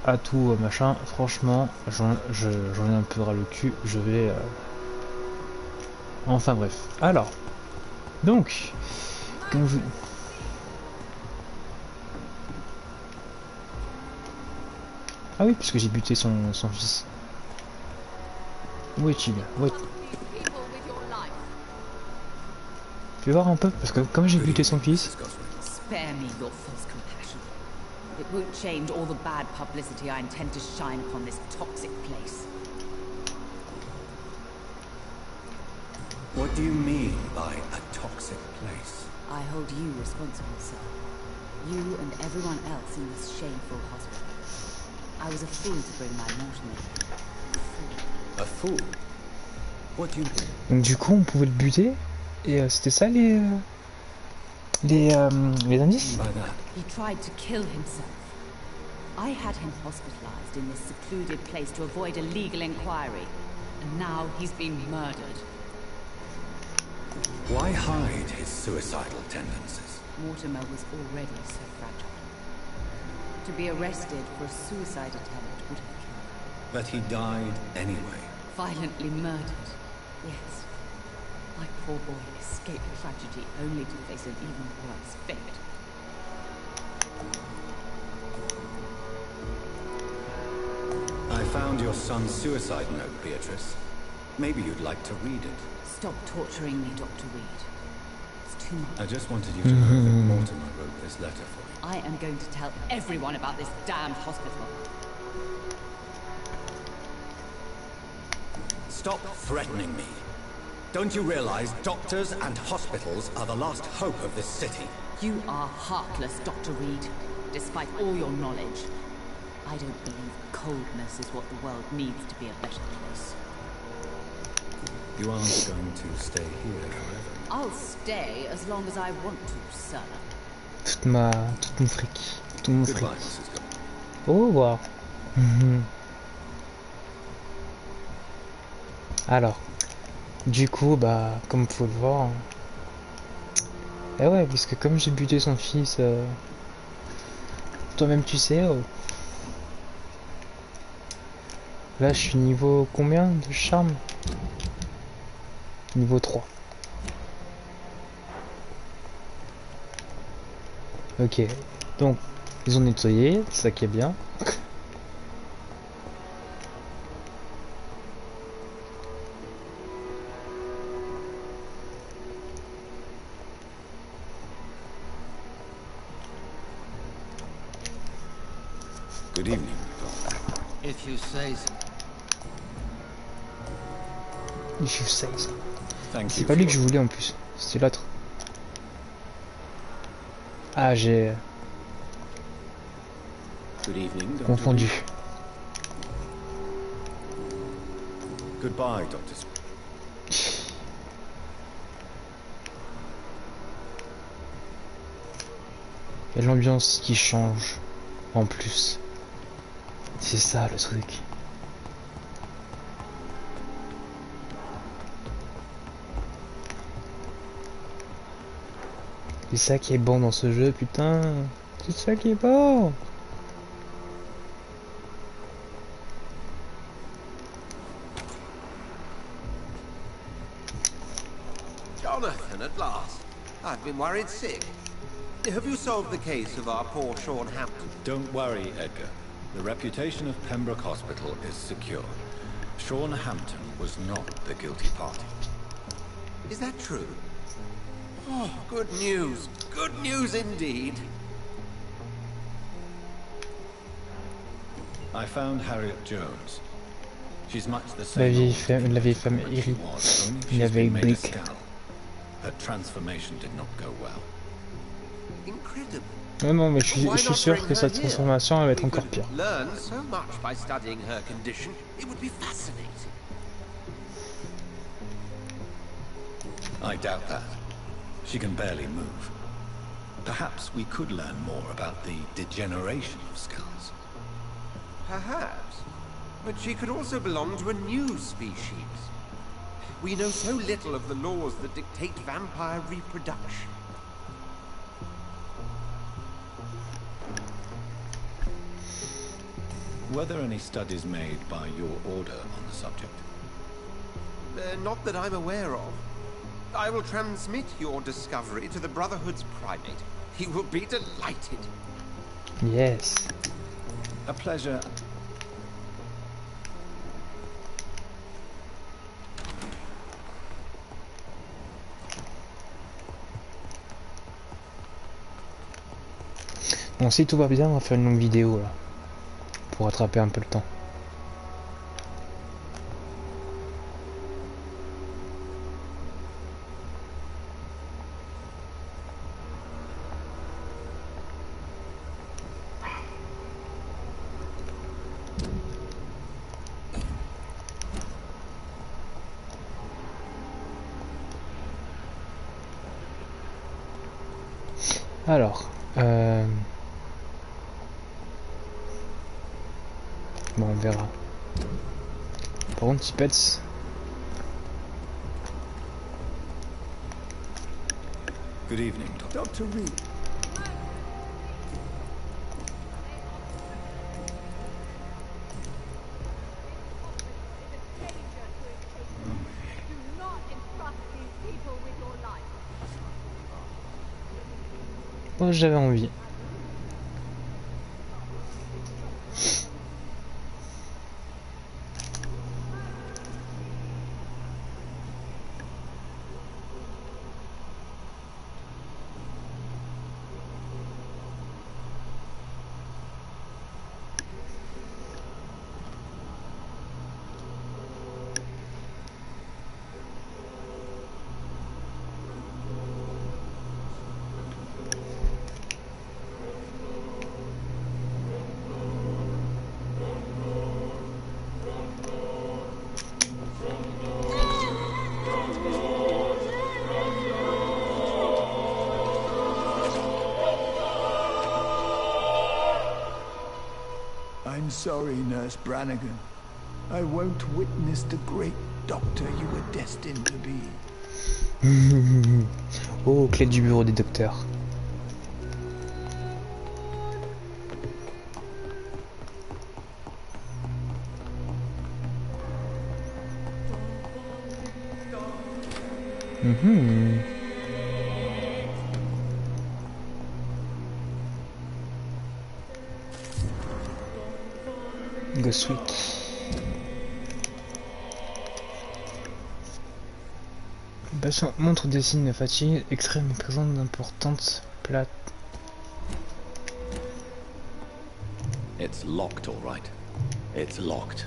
à tout machin, franchement, j'en ai un peu ras le cul, je vais... Enfin bref. Alors, donc, comme vous... Ah oui, puisque j'ai buté son fils. Où est-il? Où est... Tu veux voir un peu? Parce que comme j'ai buté son fils... Spare me your false compassion. It won't change all the bad publicity I intend to shine upon this toxic place. What do you mean by a toxic place? I hold you responsible, sir. You and everyone else in this shameful hospital. I was a fool to bring my mortal in. A fool? What do you mean? Donc du coup, on pouvait le buter, et c'était ça les indices? He tried to kill himself. I had him hospitalized in this secluded place to avoid a legal inquiry. And now he's being murdered. Why hide his suicidal tendencies? Mortimer was already so fragile. To be arrested for a suicide attempt would have killed him. But he died anyway. Violently murdered, yes. My poor boy escaped tragedy only to face an even worse fate. I found your son's suicide note, Beatrice. Maybe you'd like to read it. Stop torturing me, Dr. Reed. It's too much. I just wanted you to know that Mortimer wrote this letter for you. I am going to tell everyone about this damned hospital. Stop threatening me. Don't you realize doctors and hospitals are the last hope of this city? You are heartless, Dr. Reed, despite all your knowledge. I don't believe coldness is what the world needs to be a better place. You aren't going to stay here forever. I'll stay as long as I want to, sir. Tout mon fric. Tout mon fric. Goodbye, Mrs. Gold. Au revoir. Alors, du coup, bah, comme vous pouvez le voir... Eh ouais, parce que comme j'ai buté son fils... Toi-même tu sais... Là, je suis niveau combien de charme? Niveau 3. Ok, donc ils ont nettoyé, c'est ça qui est bien. Good evening. If you say so. Je sais ça. Thank C'est you pas lui for que je voulais en plus, c'est l'autre. Ah, j'ai Good evening, Dr. confondu. Goodbye, Dr. Il y a l'ambiance qui change en plus. C'est ça le truc. C'est ça qui est bon dans ce jeu, putain. C'est ça qui est bon. Jonathan, at last. I've been worried sick. Have you solved the case of our poor Sean Hampton? Don't worry, Edgar. The reputation of Pembroke Hospital is secure. Sean Hampton was not the guilty party. Is that true? Oh, good news. Good news indeed. I found Harriet Jones. She's much the La same vieille old femme, la vieille femme beautiful Iris. woman she was, only Il she's avait been made a Blick. scowl. Her transformation did not go well. Incredible. Non, non, mais je Why suis not sûr bring que her sa here? transformation elle va être We encore could pire. learn so much by studying her condition. It would be fascinating. I doubt that. She can barely move. Perhaps we could learn more about the degeneration of skulls. Perhaps. But she could also belong to a new species. We know so little of the laws that dictate vampire reproduction. Were there any studies made by your order on the subject? Not that I'm aware of. I will transmit your discovery to the Brotherhood's primate. He will be delighted. Yes. A pleasure. Bon, si tout va bien, on va faire une longue vidéo là. Pour rattraper un peu le temps. Alors, bon, on verra. Par contre, Tipets. Good evening, Dr. Reed. Oh, j'avais envie. I'm sorry, Nurse Brannigan. I won't witness the great doctor you were destined to be. Oh, clé du bureau des docteurs. Ghost Week. Le patient montre des signes de fatigue extrême et présente d'importantes plates. It's locked, all right. It's locked.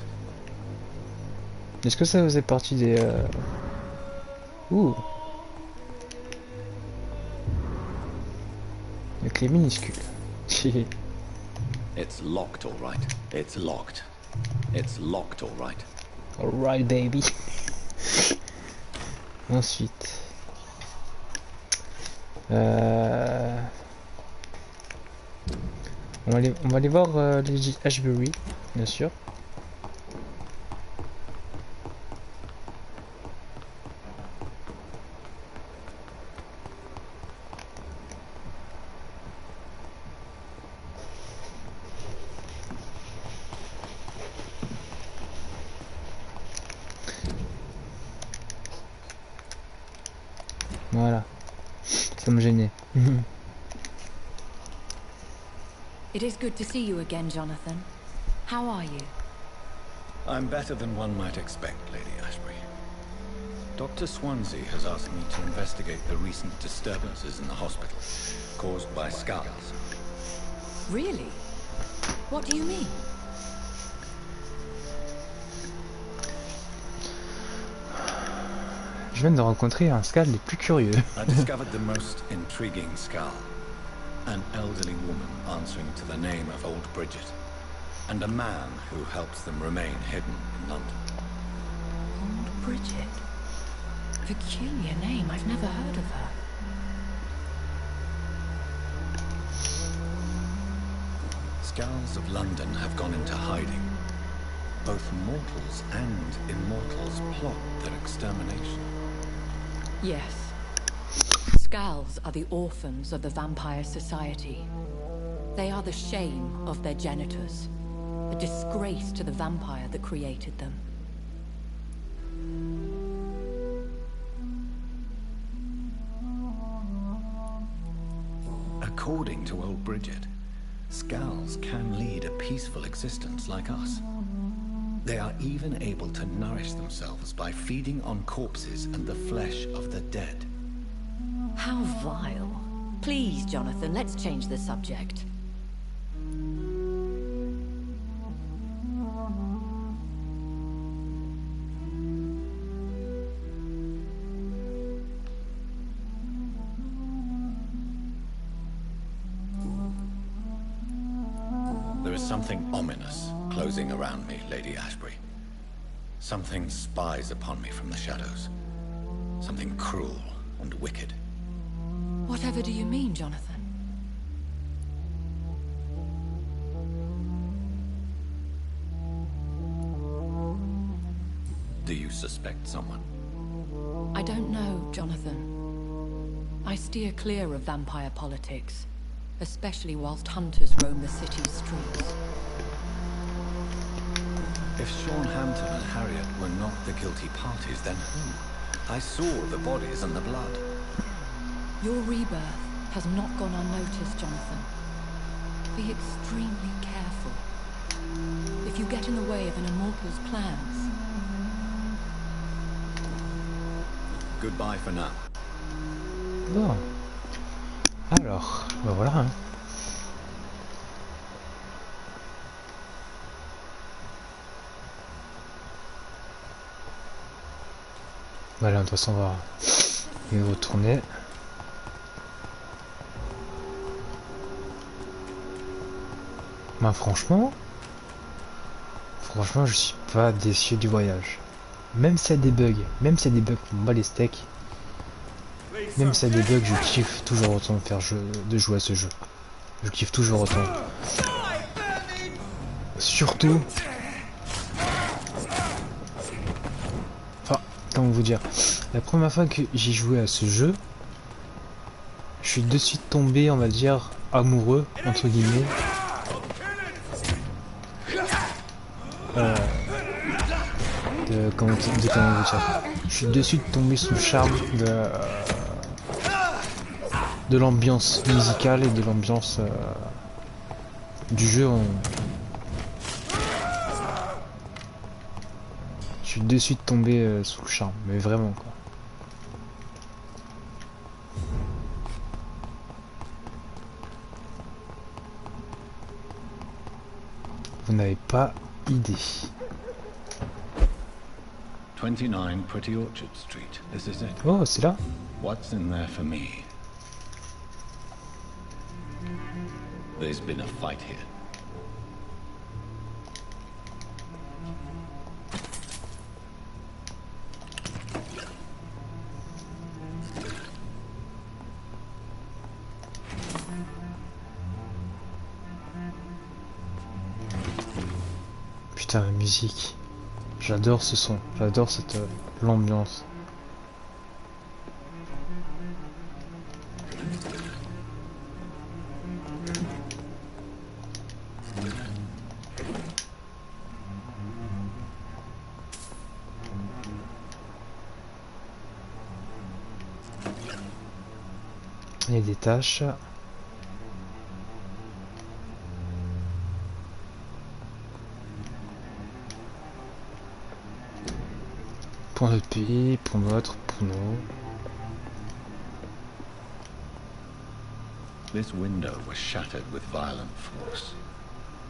Est-ce que ça faisait partie des... Ouh. La clé minuscule. It's locked, all right. It's locked. It's locked, all right. Alright, baby. Ensuite... On va aller voir les Ashbury, bien sûr. Voilà, ça me gênait. It is good to see you again, Jonathan. How are you? I'm better than one might expect, Lady Ashbury. Dr. Swansea has asked me to investigate the recent disturbances in the hospital, caused by skulls. Really? What do you mean? Je viens de rencontrer un Skal les plus curieux. I discovered the most intriguing skull. An elderly woman answering to the name of Old Bridget, and a man who helps them remain hidden in London. Old Bridget? Peculiar name, I've never heard of her. Skulls of London have gone into hiding. Both mortals and immortals plot their extermination. Yes. Skulls are the orphans of the Vampire Society. They are the shame of their genitors. A disgrace to the vampire that created them. According to old Bridget, Skulls can lead a peaceful existence like us. They are even able to nourish themselves by feeding on corpses and the flesh of the dead. How vile. Please, Jonathan, let's change the subject. There is something ominous closing around me, Lady Ashbury. Something spies upon me from the shadows. Something cruel and wicked. Whatever do you mean, Jonathan? Do you suspect someone? I don't know, Jonathan. I steer clear of vampire politics, especially whilst hunters roam the city's streets. If Sean Hampton and Harriet were not the guilty parties, then who? I saw the bodies and the blood. Your rebirth has not gone unnoticed, Jonathan. Be extremely careful. If you get in the way of an immortal's plans... Goodbye for now. Bon. Alors, ben voilà. Hein. Voilà, de toute façon, on va y retourner. Ben, franchement, je suis pas déçu du voyage. Même s'il y a des bugs, pour me bat les steaks, même s'il y a des bugs, je kiffe toujours autant de jouer à ce jeu. Je kiffe toujours autant. Surtout, enfin, comment vous dire, la première fois que j'ai joué à ce jeu, je suis de suite tombé, on va dire, amoureux, entre guillemets. Comment vous dire, je suis de suite tombé sous le charme de l'ambiance musicale et de l'ambiance du jeu. Je suis de suite tombé sous le charme, mais vraiment quoi. Vous n'avez pas idée. 29 Pretty Orchard Street. This is it. Oh, c'est là. What's in there for me? There's been a fight here. Putain, la musique. J'adore ce son, j'adore cette l'ambiance. Il y a des taches. Pour notre pays, pour notre, pour nous. This window was shattered with violent force.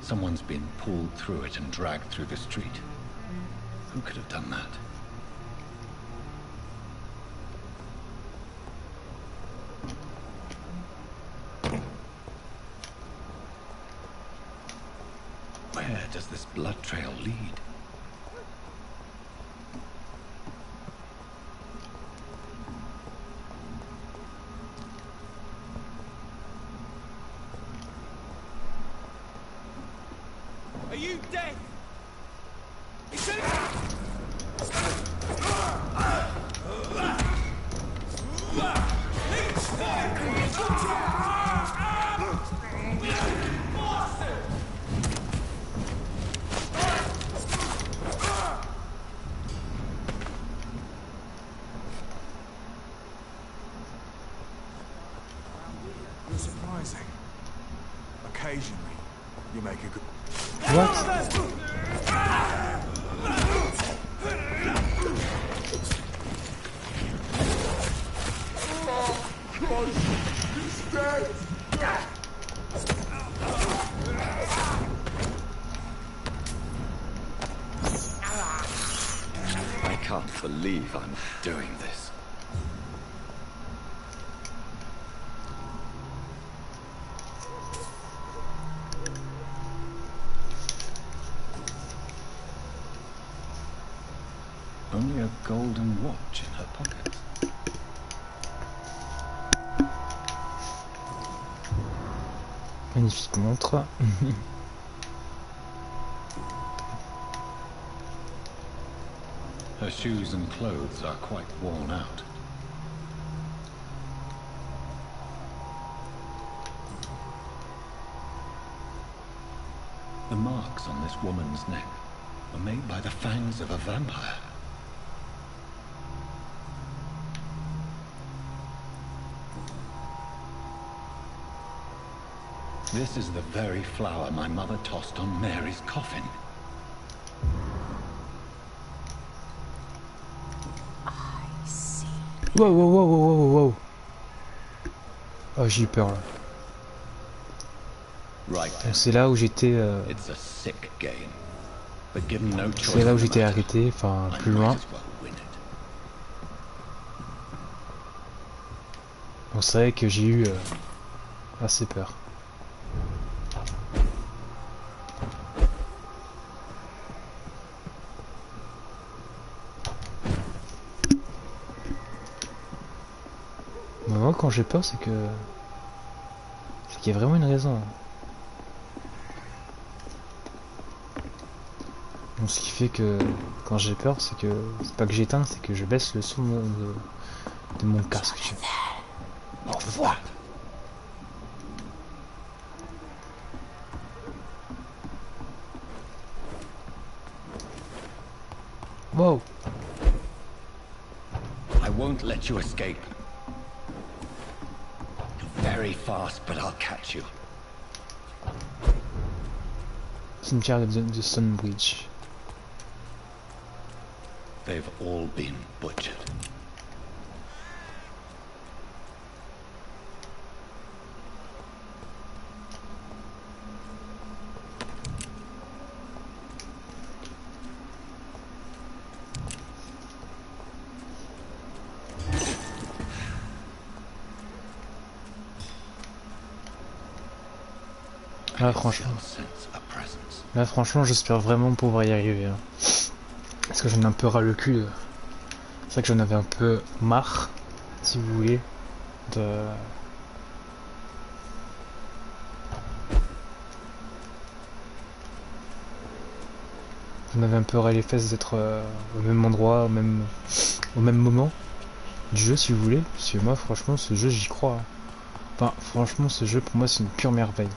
Someone's been pulled through it and dragged through the street. Who could have done that? Where does this blood trail lead? Are you dead? I can't believe I'm doing this. Only a golden watch in her pocket. Magnifique montre. Her shoes and clothes are quite worn out. The marks on this woman's neck were made by the fangs of a vampire. This is the very flower my mother tossed on Mary's coffin. Wow, wow, wow, wow, wow, wow. Oh, j'ai eu peur là. Right. Donc c'est là où j'étais. It's a sick game. But given no choice, C'est là où j'étais arrêté, enfin plus loin. Donc c'est vrai que j'ai eu assez peur. Mais moi quand j'ai peur c'est qu'il y a vraiment une raison. Donc ce qui fait que quand j'ai peur c'est que c'est pas que j'éteins, c'est que je baisse le son de mon casque. Au revoir. Wow. I won't let you escape. You're very fast, but I'll catch you. Cimetière de Stonebridge. They've all been butchered. Là franchement j'espère vraiment pouvoir y arriver hein. Parce que j'en ai un peu ras le cul. C'est vrai que j'en avais un peu marre, si vous voulez, de... J'en avais un peu ras les fesses d'être au même endroit, au même moment du jeu si vous voulez. Parce que moi franchement ce jeu j'y crois. Enfin franchement ce jeu pour moi c'est une pure merveille.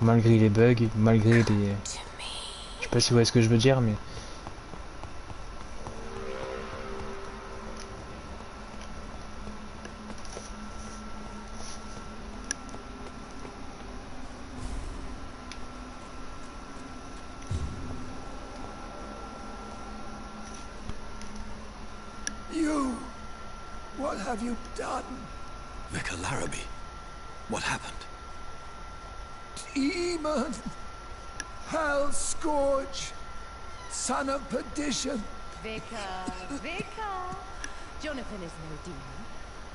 Malgré les bugs, malgré les... Je sais pas si vous voyez ce que je veux dire mais... You! What have you done? Vicar Larrabee, what happened? Demon! Hell Scourge! Son of perdition! Vicar! Jonathan is no demon.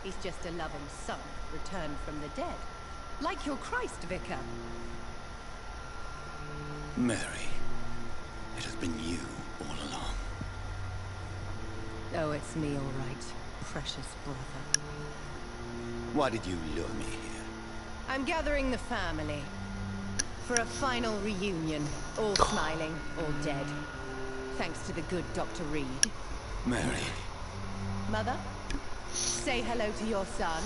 He's just a loving son, returned from the dead. Like your Christ, Vicar. Mary, it has been you all along. Oh, it's me, all right, precious brother. Why did you lure me here? I'm gathering the family for a final reunion. All smiling, all dead. Thanks to the good Dr. Reed. Mary. Mother, say hello to your son.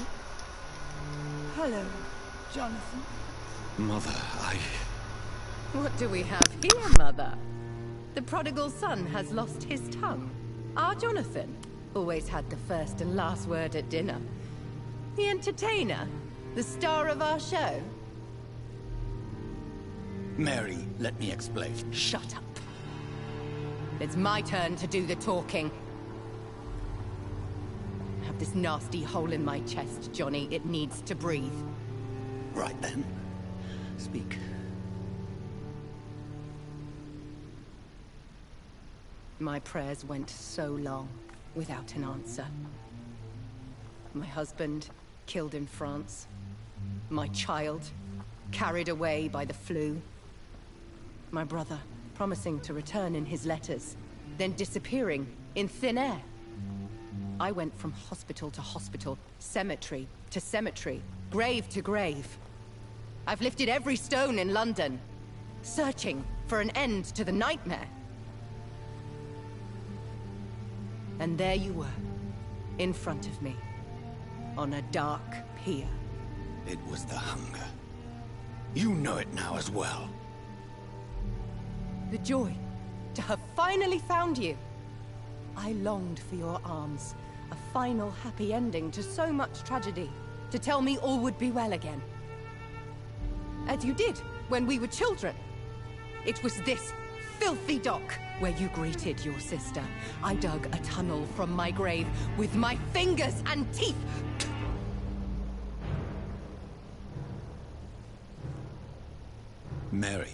Hello, Jonathan. Mother, What do we have here, Mother? The prodigal son has lost his tongue. Our Jonathan always had the first and last word at dinner. The entertainer, the star of our show. Mary, let me explain. Shut up. It's my turn to do the talking. I have this nasty hole in my chest, Johnny. It needs to breathe. Right then. Speak. My prayers went so long without an answer. My husband killed in France. My child carried away by the flu. My brother promising to return in his letters, then disappearing in thin air. I went from hospital to hospital, cemetery to cemetery, grave to grave. I've lifted every stone in London, searching for an end to the nightmare. And there you were, in front of me, on a dark pier. It was the hunger. You know it now as well. The joy to have finally found you. I longed for your arms, a final happy ending to so much tragedy, to tell me all would be well again. As you did when we were children. It was this filthy dock where you greeted your sister. I dug a tunnel from my grave with my fingers and teeth. Mary.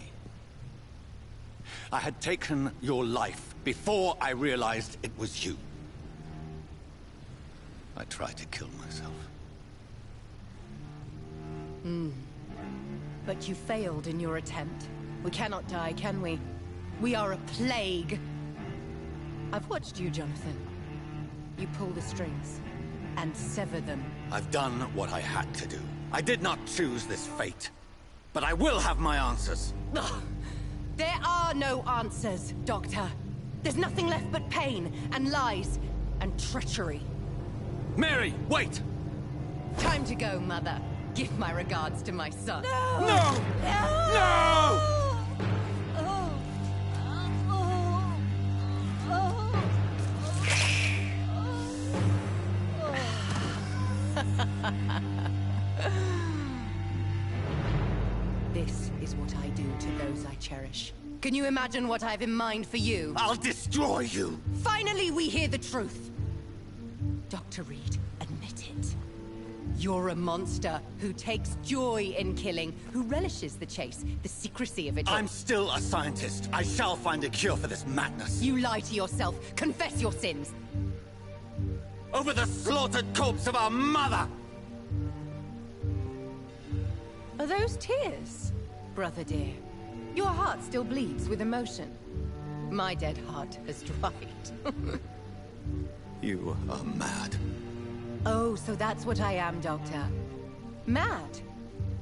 I had taken your life before I realized it was you. I tried to kill myself. But you failed in your attempt. We cannot die, can we? We are a plague. I've watched you, Jonathan. You pull the strings and sever them. I've done what I had to do. I did not choose this fate. But I will have my answers. Ugh. There are no answers, Doctor. There's nothing left but pain and lies and treachery. Mary, wait! Time to go, Mother. Give my regards to my son. No! No! This is what I do to those I cherish. Can you imagine what I've in mind for you? I'll destroy you! Finally, we hear the truth. Dr. Reed, admit it. You're a monster who takes joy in killing, who relishes the chase, the secrecy of it all. I'm still a scientist. I shall find a cure for this madness. You lie to yourself. Confess your sins. Over the slaughtered corpse of our mother! Are those tears, brother dear? Your heart still bleeds with emotion. My dead heart has dried. You are mad. Oh, so that's what I am, Doctor. Mad?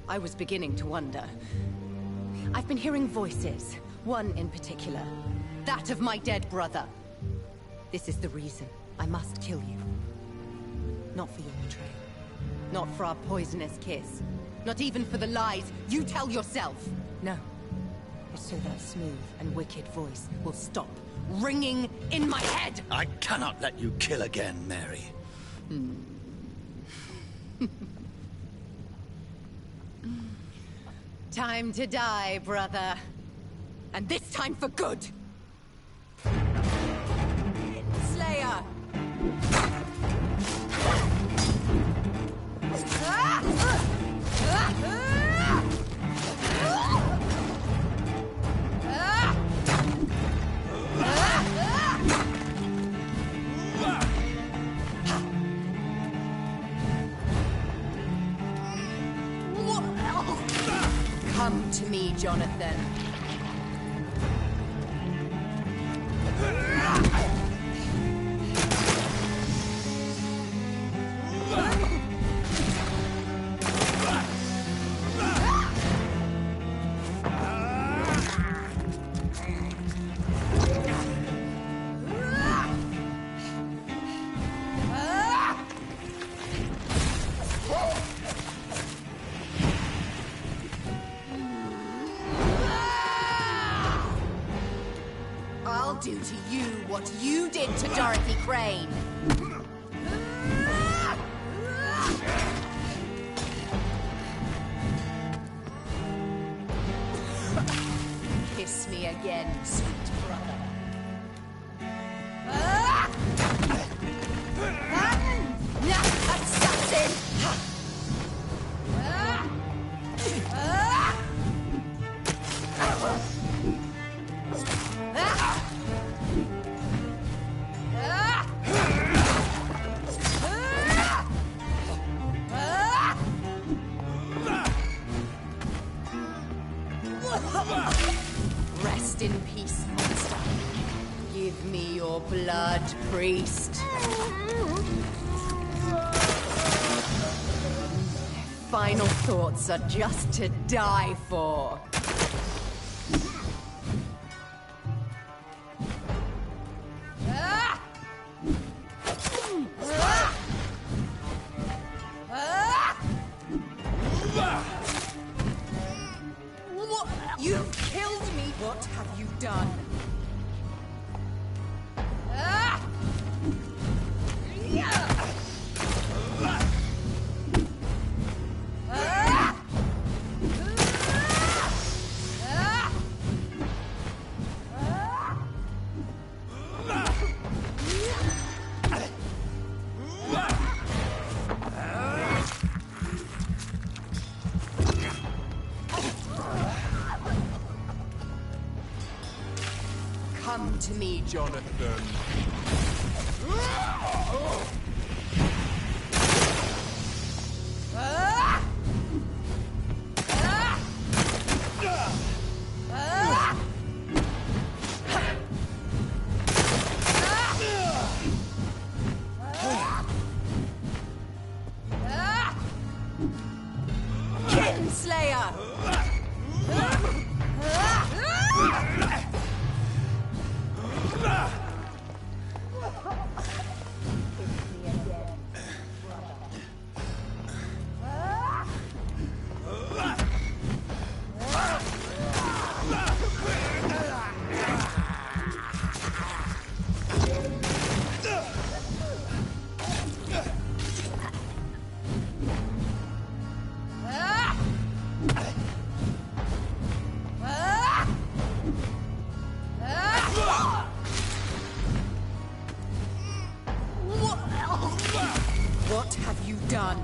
I was beginning to wonder. I've been hearing voices, one in particular. That of my dead brother. This is the reason I must kill you. Not for your betrayal. Not for our poisonous kiss. Not even for the lies you tell yourself. No. It's so that smooth and wicked voice will stop ringing in my head. I cannot let you kill again, Mary. Time to die, brother. And this time for good. Slayer! Come to me, Jonathan. I'll do to you what you did to Dorothy Crane. sweet brother. Assassin! Rest in peace, monster. Give me your blood, priest. Final thoughts are just to die for. You've killed me! What have you done? Come to me, Jonathan. Kinslayer! What have you done?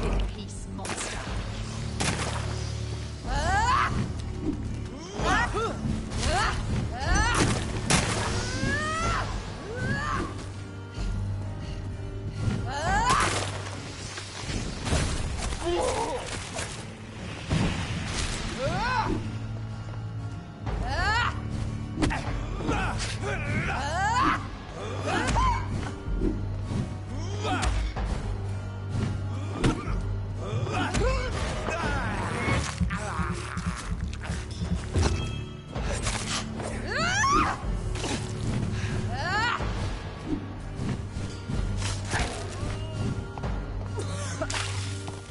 In peace, monster.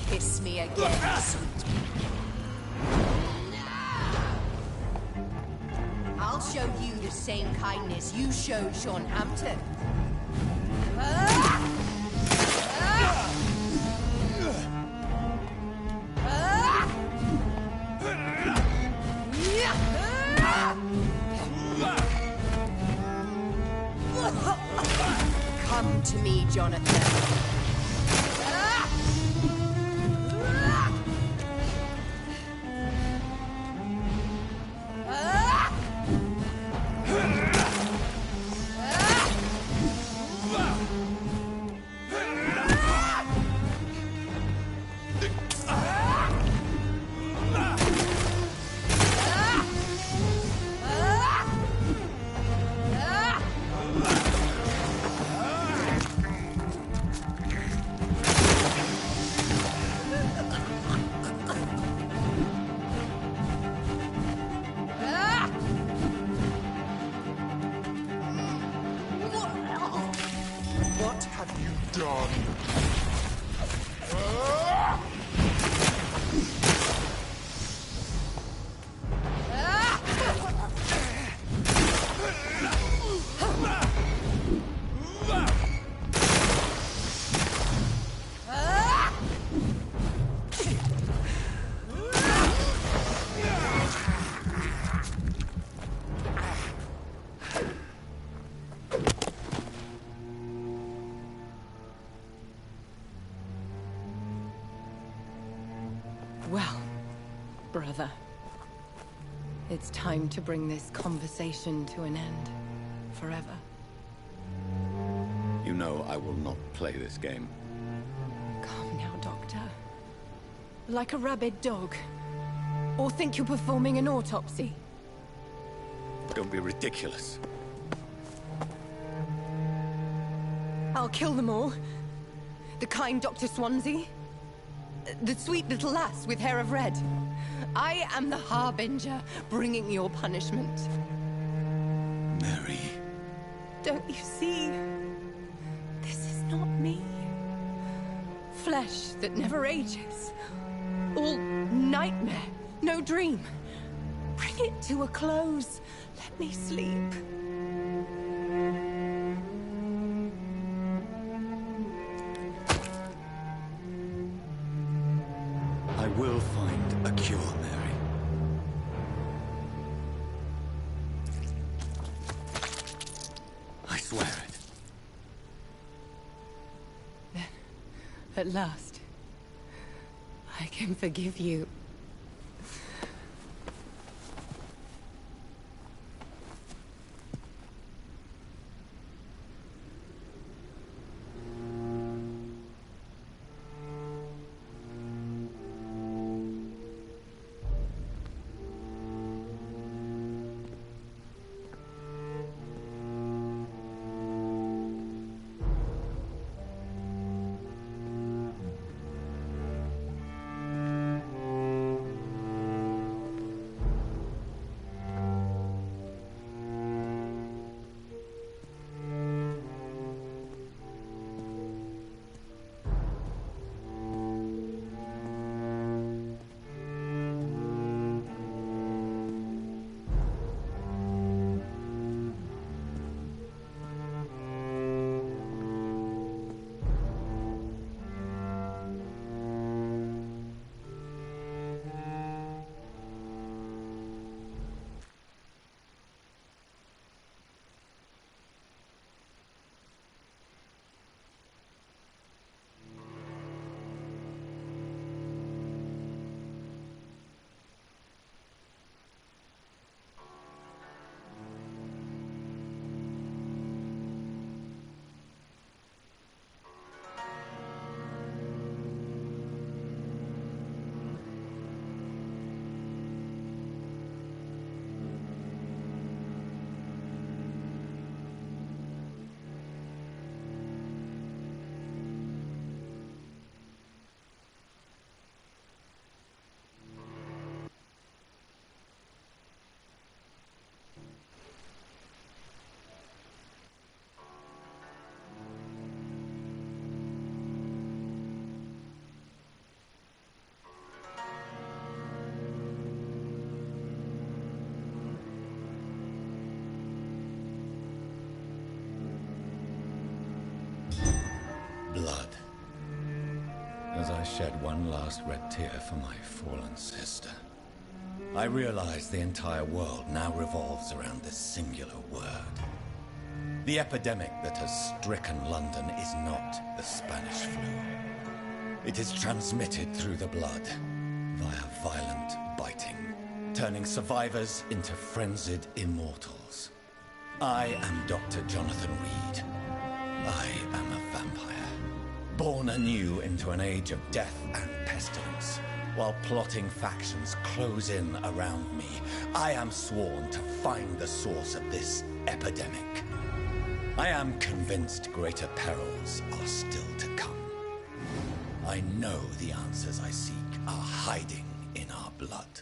Kiss me again, sweet. I'll show you the same kindness you showed Sean Hampton. Come to me, Jonathan. have you done? Well, brother, it's time to bring this conversation to an end. Forever. You know I will not play this game. Calm now, Doctor. Like a rabid dog. Or think you're performing an autopsy? Don't be ridiculous. I'll kill them all. The kind Dr. Swansea. The sweet little lass with hair of red. I am the Harbinger, bringing your punishment. Mary. Don't you see? This is not me. Flesh that never ages. All nightmare, no dream. Bring it to a close. Let me sleep. I will find a cure, Mary. I swear it. Then, at last, I can forgive you. Blood. As I shed one last red tear for my fallen sister, I realize the entire world now revolves around this singular word. The epidemic that has stricken London is not the Spanish flu. It is transmitted through the blood, via violent biting, turning survivors into frenzied immortals. I am Dr. Jonathan Reed. I am a vampire, born anew into an age of death and pestilence. While plotting factions close in around me, I am sworn to find the source of this epidemic. I am convinced greater perils are still to come. I know the answers I seek are hiding in our blood.